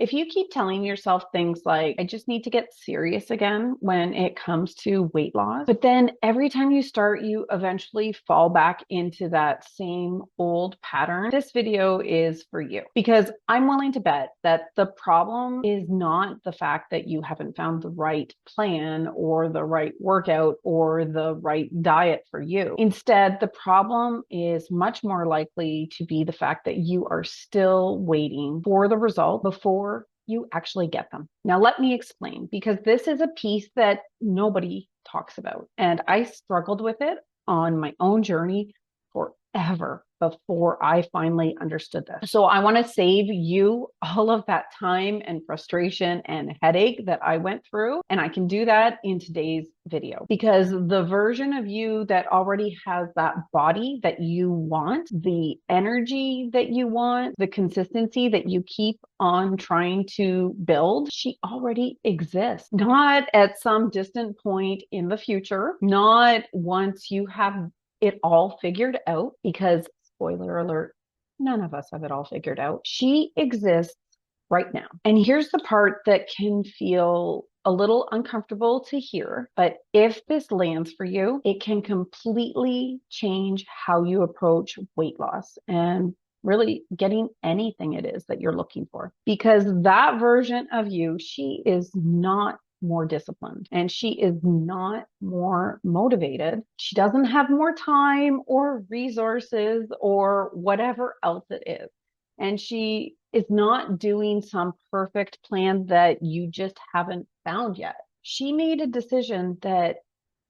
If you keep telling yourself things like, I just need to get serious again when it comes to weight loss, but then every time you start, you eventually fall back into that same old pattern, this video is for you. Because I'm willing to bet that the problem is not the fact that you haven't found the right plan or the right workout or the right diet for you. Instead, the problem is much more likely to be the fact that you are still waiting for the result before you actually get them. Now, let me explain, because this is a piece that nobody talks about. And I struggled with it on my own journey forever before I finally understood this. So I want to save you all of that time and frustration and headache that I went through. And I can do that in today's video, because the version of you that already has that body that you want, the energy that you want, the consistency that you keep on trying to build, she already exists. Not at some distant point in the future, not once you have it all figured out, because spoiler alert, none of us have it all figured out. She exists right now. And here's the part that can feel a little uncomfortable to hear, but if this lands for you, it can completely change how you approach weight loss and really getting anything it is that you're looking for. Because that version of you, she is not more disciplined and she is not more motivated. She doesn't have more time or resources or whatever else it is. And she is not doing some perfect plan that you just haven't found yet. She made a decision that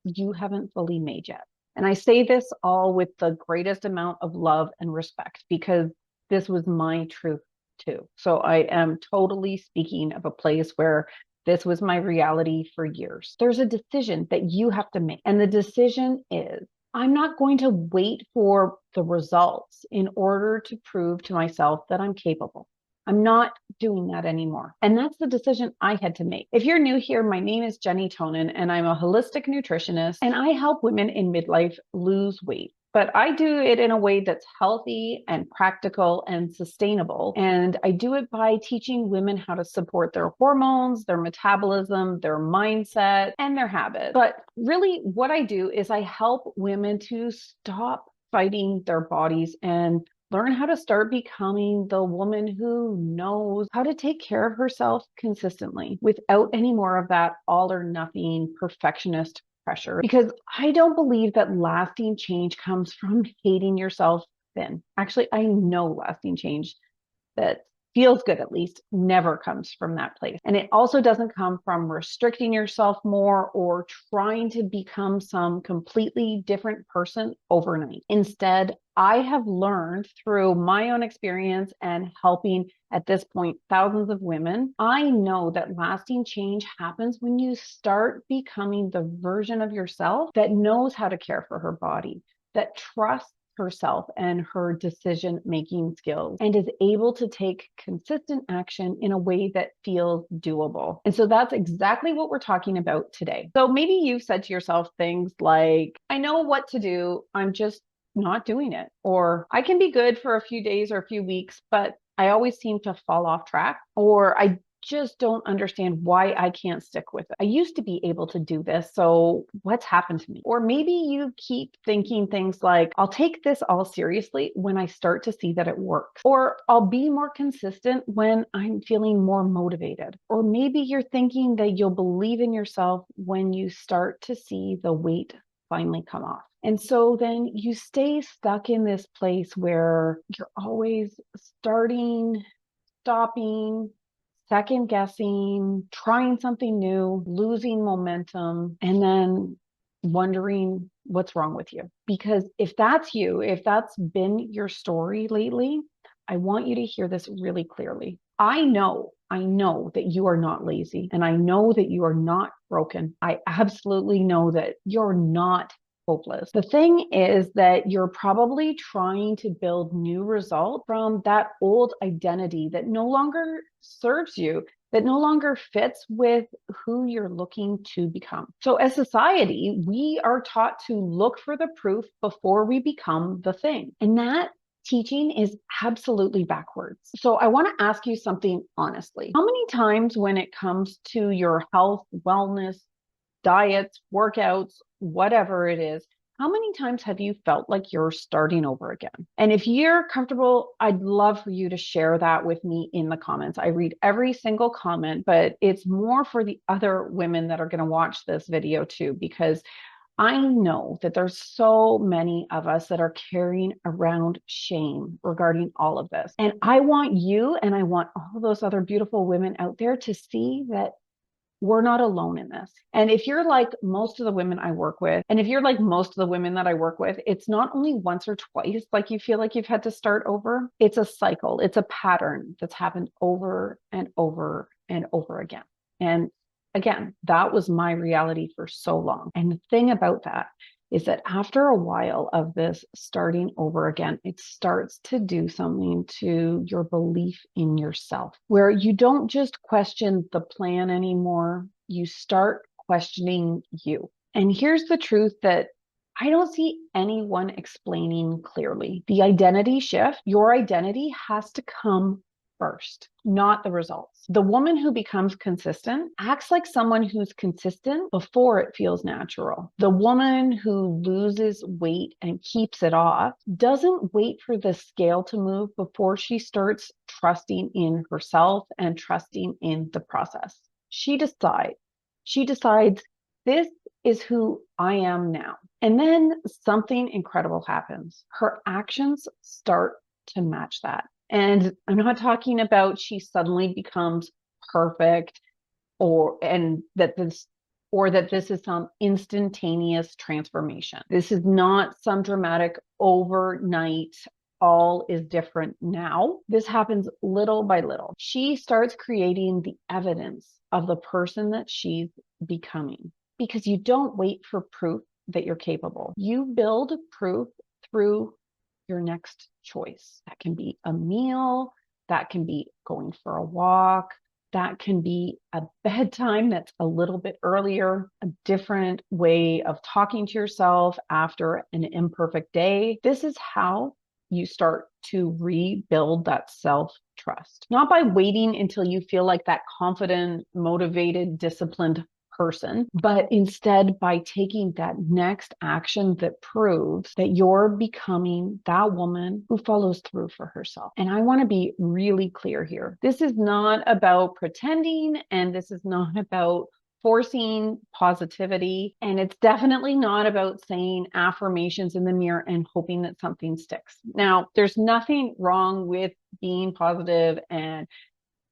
you haven't fully made yet. And I say this all with the greatest amount of love and respect, because this was my truth too. So I am totally speaking of a place where this was my reality for years. There's a decision that you have to make. And the decision is, I'm not going to wait for the results in order to prove to myself that I'm capable. I'm not doing that anymore. And that's the decision I had to make. If you're new here, my name is Jenny Tonin, and I'm a holistic nutritionist, and I help women in midlife lose weight. But I do it in a way that's healthy and practical and sustainable. And I do it by teaching women how to support their hormones, their metabolism, their mindset, and their habits. But really, what I do is I help women to stop fighting their bodies and learn how to start becoming the woman who knows how to take care of herself consistently without any more of that all or nothing perfectionist pressure. Because I don't believe that lasting change comes from hating yourself thin. Actually, I know lasting change that feels good, at least, never comes from that place. And it also doesn't come from restricting yourself more or trying to become some completely different person overnight. Instead, I have learned through my own experience and helping at this point thousands of women, I know that lasting change happens when you start becoming the version of yourself that knows how to care for her body, that trusts herself and her decision-making skills, and is able to take consistent action in a way that feels doable. And so that's exactly what we're talking about today. So maybe you've said to yourself things like, I know what to do, I'm just not doing it. Or I can be good for a few days or a few weeks, but I always seem to fall off track. Or I just don't understand why I can't stick with it. I used to be able to do this, so what's happened to me? Or maybe you keep thinking things like, I'll take this all seriously when I start to see that it works. Or I'll be more consistent when I'm feeling more motivated. Or maybe you're thinking that you'll believe in yourself when you start to see the weight finally come off. And so then you stay stuck in this place where you're always starting, stopping, second guessing, trying something new, losing momentum, and then wondering what's wrong with you. Because if that's you, if that's been your story lately, I want you to hear this really clearly. I know that you are not lazy, and I know that you are not broken. I absolutely know that you're not hopeless. The thing is that you're probably trying to build new results from that old identity that no longer serves you, that no longer fits with who you're looking to become. So as society, we are taught to look for the proof before we become the thing. And that teaching is absolutely backwards. So I want to ask you something honestly. How many times when it comes to your health, wellness, diets, workouts, whatever it is, how many times have you felt like you're starting over again? And if you're comfortable, I'd love for you to share that with me in the comments. I read every single comment, but it's more for the other women that are going to watch this video too, because I know that there's so many of us that are carrying around shame regarding all of this. And I want you and I want all those other beautiful women out there to see that we're not alone in this. And if you're like most of the women I work with, and if you're like most of the women that I work with, it's not only once or twice like you feel like you've had to start over. It's a cycle. It's a pattern that's happened over and over and over again. And again, that was my reality for so long. And the thing about that is that after a while of this starting over again, it starts to do something to your belief in yourself, where you don't just question the plan anymore, you start questioning you. And here's the truth that I don't see anyone explaining clearly. The identity shift, your identity has to come first, not the results. The woman who becomes consistent acts like someone who's consistent before it feels natural. The woman who loses weight and keeps it off doesn't wait for the scale to move before she starts trusting in herself and trusting in the process. She decides, this is who I am now. And then something incredible happens. Her actions start to match that. And I'm not talking about she suddenly becomes perfect that this is some instantaneous transformation. This is not some dramatic overnight, all is different now. This happens little by little. She starts creating the evidence of the person that she's becoming, because you don't wait for proof that you're capable. You build proof through your next choice. That can be a meal, that can be going for a walk, that can be a bedtime that's a little bit earlier, a different way of talking to yourself after an imperfect day. This is how you start to rebuild that self-trust. Not by waiting until you feel like that confident, motivated, disciplined person, but instead by taking that next action that proves that you're becoming that woman who follows through for herself. And I want to be really clear here. This is not about pretending, and this is not about forcing positivity. And it's definitely not about saying affirmations in the mirror and hoping that something sticks. Now, there's nothing wrong with being positive and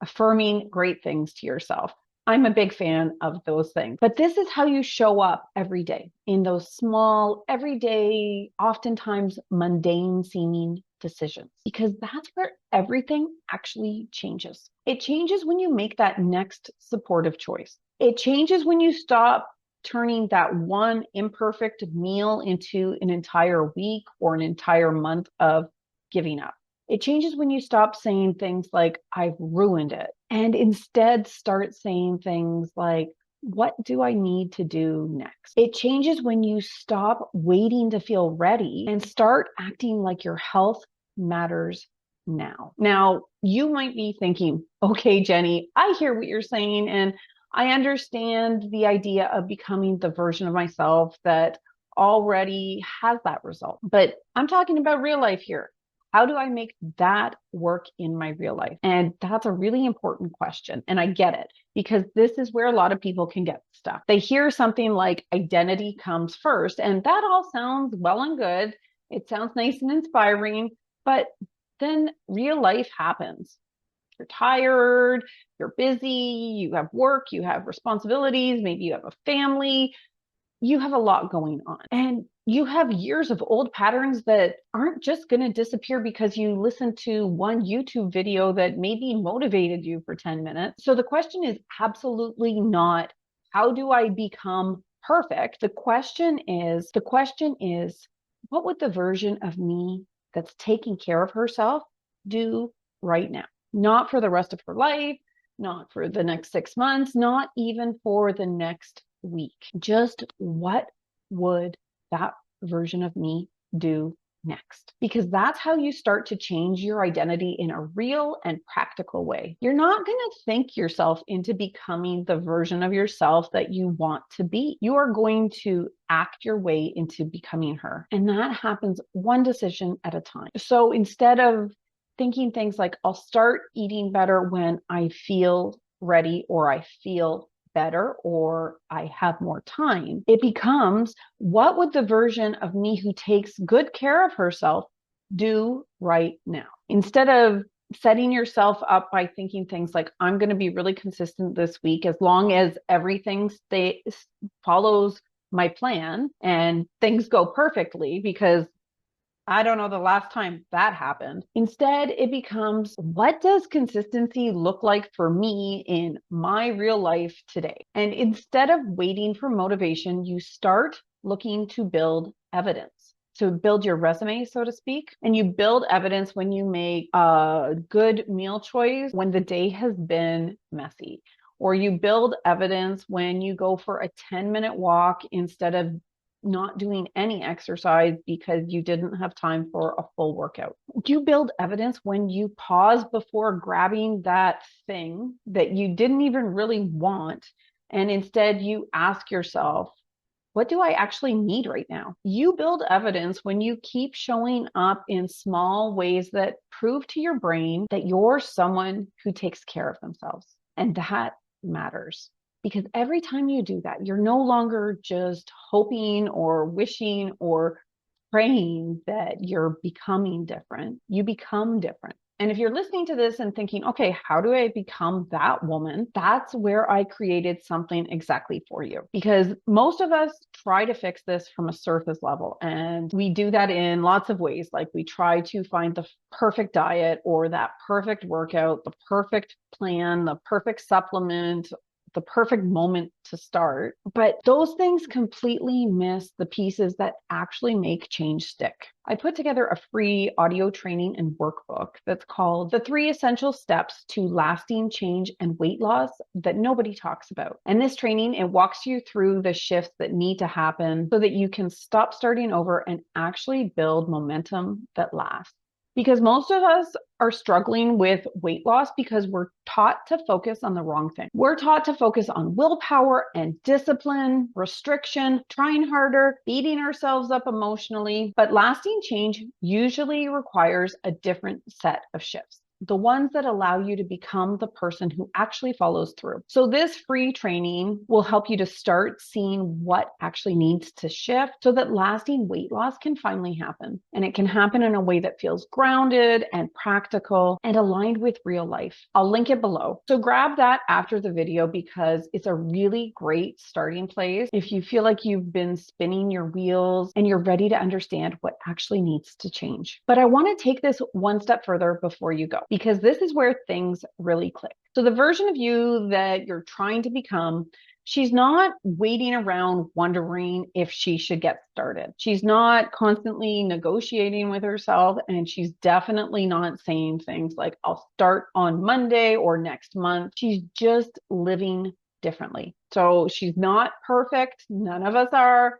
affirming great things to yourself. I'm a big fan of those things. But this is how you show up every day in those small, everyday, oftentimes mundane seeming decisions, because that's where everything actually changes. It changes when you make that next supportive choice. It changes when you stop turning that one imperfect meal into an entire week or an entire month of giving up. It changes when you stop saying things like, I've ruined it, and instead start saying things like, what do I need to do next? It changes when you stop waiting to feel ready and start acting like your health matters now. Now, you might be thinking, okay, Jenny, I hear what you're saying, and I understand the idea of becoming the version of myself that already has that result. But I'm talking about real life here. How do I make that work in my real life? And that's a really important question. And I get it, because this is where a lot of people can get stuck. They hear something like identity comes first, and that all sounds well and good. It sounds nice and inspiring, but then real life happens. You're tired, you're busy, you have work, you have responsibilities, maybe you have a family, you have a lot going on. And you have years of old patterns that aren't just going to disappear because you listened to one YouTube video that maybe motivated you for 10 minutes. So the question is absolutely not, how do I become perfect? The question is, what would the version of me that's taking care of herself do right now? Not for the rest of her life, not for the next 6 months, not even for the next week. Just what would that version of me do next? Because that's how you start to change your identity in a real and practical way. You're not going to think yourself into becoming the version of yourself that you want to be. You are going to act your way into becoming her. And that happens one decision at a time. So instead of thinking things like, I'll start eating better when I feel ready, or I feel better, or I have more time, it becomes, what would the version of me who takes good care of herself do right now? Instead of setting yourself up by thinking things like, I'm going to be really consistent this week as long as everything follows my plan and things go perfectly, because I don't know the last time that happened. Instead, it becomes, what does consistency look like for me in my real life today? And instead of waiting for motivation, you start looking to build evidence. So build your resume, so to speak, and you build evidence when you make a good meal choice when the day has been messy. Or you build evidence when you go for a 10-minute walk instead of not doing any exercise because you didn't have time for a full workout. You build evidence when you pause before grabbing that thing that you didn't even really want, and instead you ask yourself, what do I actually need right now? You build evidence when you keep showing up in small ways that prove to your brain that you're someone who takes care of themselves. And that matters. Because every time you do that, you're no longer just hoping or wishing or praying that you're becoming different. You become different. And if you're listening to this and thinking, okay, how do I become that woman? That's where I created something exactly for you. Because most of us try to fix this from a surface level. And we do that in lots of ways. Like we try to find the perfect diet or that perfect workout, the perfect plan, the perfect supplement, the perfect moment to start. But those things completely miss the pieces that actually make change stick. I put together a free audio training and workbook that's called The 3 Essential Steps to Lasting Change and Weight Loss that nobody talks about. And this training, it walks you through the shifts that need to happen so that you can stop starting over and actually build momentum that lasts. Because most of us are struggling with weight loss because we're taught to focus on the wrong thing. We're taught to focus on willpower and discipline, restriction, trying harder, beating ourselves up emotionally. But lasting change usually requires a different set of shifts. The ones that allow you to become the person who actually follows through. So this free training will help you to start seeing what actually needs to shift so that lasting weight loss can finally happen. And it can happen in a way that feels grounded and practical and aligned with real life. I'll link it below. So grab that after the video because it's a really great starting place if you feel like you've been spinning your wheels and you're ready to understand what actually needs to change. But I want to take this one step further before you go, because this is where things really click. So the version of you that you're trying to become, she's not waiting around wondering if she should get started. She's not constantly negotiating with herself, and she's definitely not saying things like, I'll start on Monday or next month. She's just living differently. So she's not perfect. None of us are.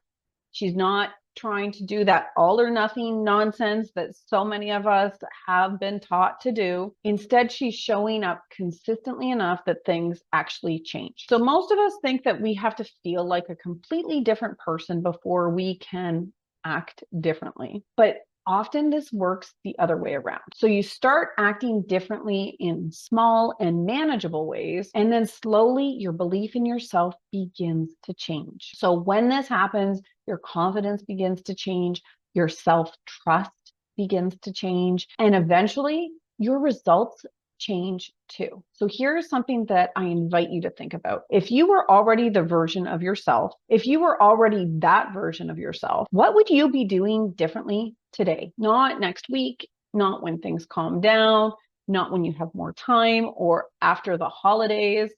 She's not trying to do that all or nothing nonsense that so many of us have been taught to do. Instead, she's showing up consistently enough that things actually change. So most of us think that we have to feel like a completely different person before we can act differently. But often this works the other way around. So you start acting differently in small and manageable ways, and then slowly your belief in yourself begins to change. So when this happens, your confidence begins to change, your self-trust begins to change, and eventually your results change too. So here's something that I invite you to think about. If you were already the version of yourself, if you were already that version of yourself, what would you be doing differently today? Not next week, not when things calm down, not when you have more time or after the holidays.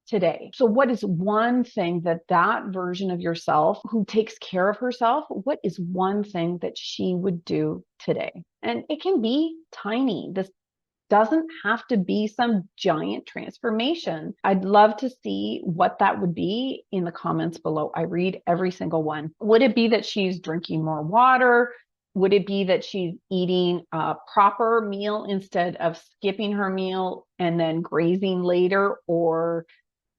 Today. So what is one thing that that version of yourself who takes care of herself, what is one thing that she would do today? And it can be tiny. This doesn't have to be some giant transformation. I'd love to see what that would be in the comments below. I read every single one. Would it be that she's drinking more water, Would it be that she's eating a proper meal instead of skipping her meal and then grazing later? Or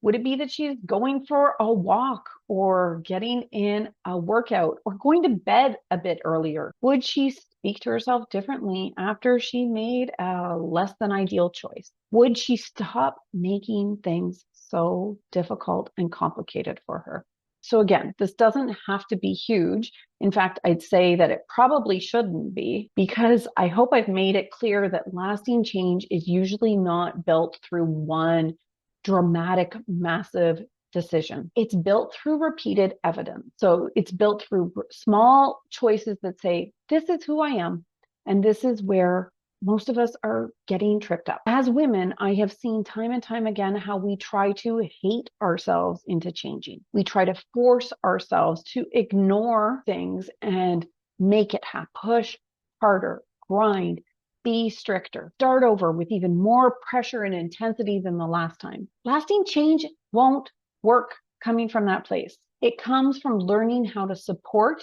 would it be that she's going for a walk or getting in a workout or going to bed a bit earlier? Would she speak to herself differently after she made a less than ideal choice? Would she stop making things so difficult and complicated for her? So again, this doesn't have to be huge. In fact, I'd say that it probably shouldn't be, because I hope I've made it clear that lasting change is usually not built through one dramatic, massive decision. It's built through repeated evidence. So it's built through small choices that say, this is who I am, and this is where most of us are getting tripped up. As women, I have seen time and time again how we try to hate ourselves into changing. We try to force ourselves to ignore things and make it happen. Push harder, grind, be stricter, start over with even more pressure and intensity than the last time. Lasting change won't work coming from that place. It comes from learning how to support,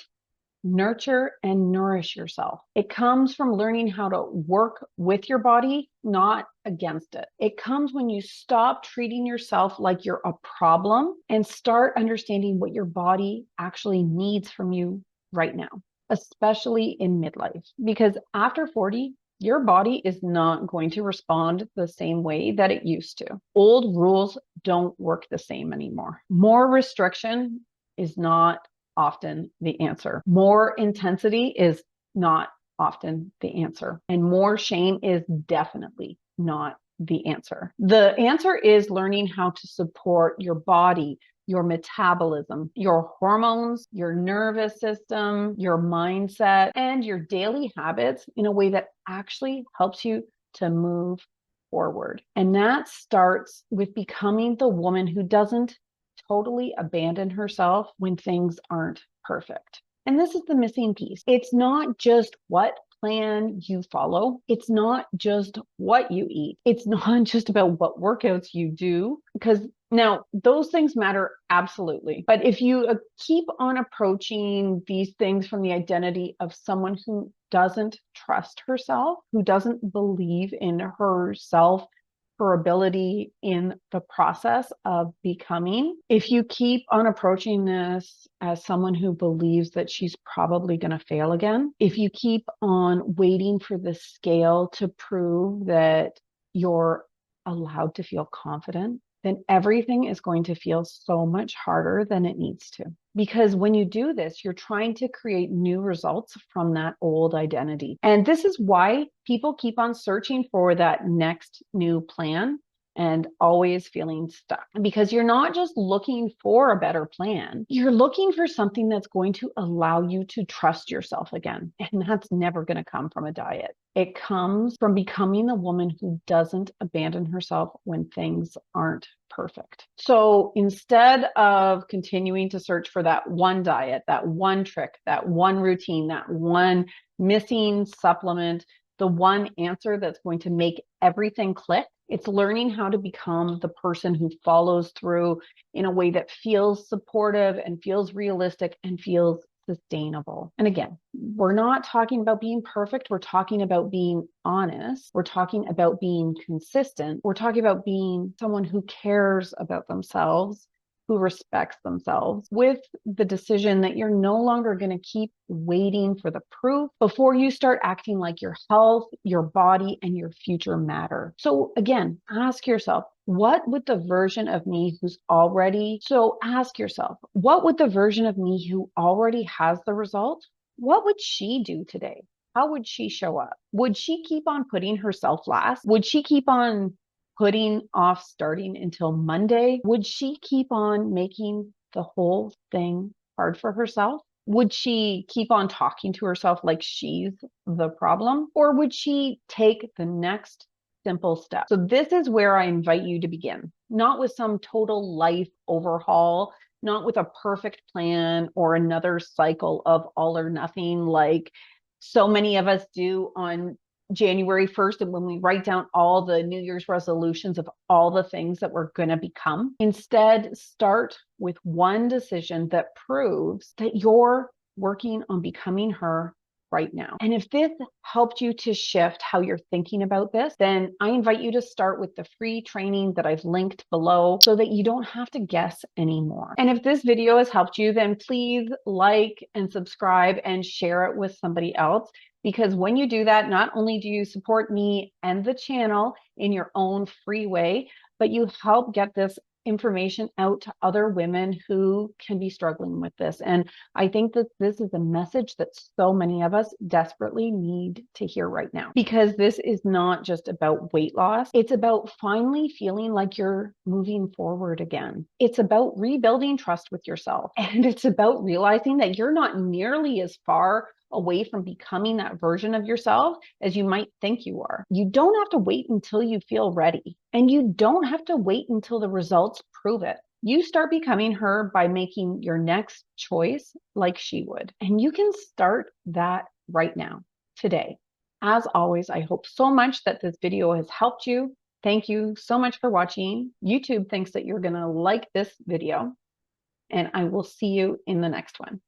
nurture, and nourish yourself. It comes from learning how to work with your body, not against it. It comes when you stop treating yourself like you're a problem and start understanding what your body actually needs from you right now, especially in midlife. Because after 40, your body is not going to respond the same way that it used to. Old rules don't work the same anymore. More restriction is not often the answer. More intensity is not often the answer. And more shame is definitely not the answer. The answer is learning how to support your body, your metabolism, your hormones, your nervous system, your mindset, and your daily habits in a way that actually helps you to move forward. And that starts with becoming the woman who doesn't totally abandon herself when things aren't perfect. And this is the missing piece. It's not just what plan you follow. It's not just what you eat. It's not just about what workouts you do, because now those things matter absolutely. But if you keep on approaching these things from the identity of someone who doesn't trust herself, who doesn't believe in herself, her ability in the process of becoming, if you keep on approaching this as someone who believes that she's probably going to fail again, if you keep on waiting for the scale to prove that you're allowed to feel confident, then everything is going to feel so much harder than it needs to. Because when you do this, you're trying to create new results from that old identity. And this is why people keep on searching for that next new plan and always feeling stuck. Because you're not just looking for a better plan, you're looking for something that's going to allow you to trust yourself again. And that's never going to come from a diet. It comes from becoming the woman who doesn't abandon herself when things aren't perfect. So instead of continuing to search for that one diet, that one trick, that one routine, that one missing supplement, the one answer that's going to make everything click, it's learning how to become the person who follows through in a way that feels supportive and feels realistic and feels sustainable. And again, we're not talking about being perfect. We're talking about being honest. We're talking about being consistent. We're talking about being someone who cares about themselves, who respects themselves, with the decision that you're no longer going to keep waiting for the proof before you start acting like your health, your body, and your future matter. So again, ask yourself, what would the version of me who's already, so ask yourself, what would the version of me who already has the result, what would she do today? How would she show up? Would she keep on putting herself last? Would she keep on putting off starting until Monday? Would she keep on making the whole thing hard for herself? Would she keep on talking to herself like she's the problem? Or would she take the next simple step? So this is where I invite you to begin, not with some total life overhaul, not with a perfect plan or another cycle of all or nothing like so many of us do on January 1st, and when we write down all the New Year's resolutions of all the things that we're going to become. Instead, start with one decision that proves that you're working on becoming her right now. And if this helped you to shift how you're thinking about this, then I invite you to start with the free training that I've linked below so that you don't have to guess anymore. And if this video has helped you, then please like and subscribe and share it with somebody else. Because when you do that, not only do you support me and the channel in your own free way, but you help get this information out to other women who can be struggling with this. And I think that this is a message that so many of us desperately need to hear right now, because this is not just about weight loss. It's about finally feeling like you're moving forward again. It's about rebuilding trust with yourself. And it's about realizing that you're not nearly as far away from becoming that version of yourself as you might think you are. You don't have to wait until you feel ready, and you don't have to wait until the results prove it. You start becoming her by making your next choice like she would. And you can start that right now, today. As always, I hope so much that this video has helped you. Thank you so much for watching. YouTube thinks that you're going to like this video, and I will see you in the next one.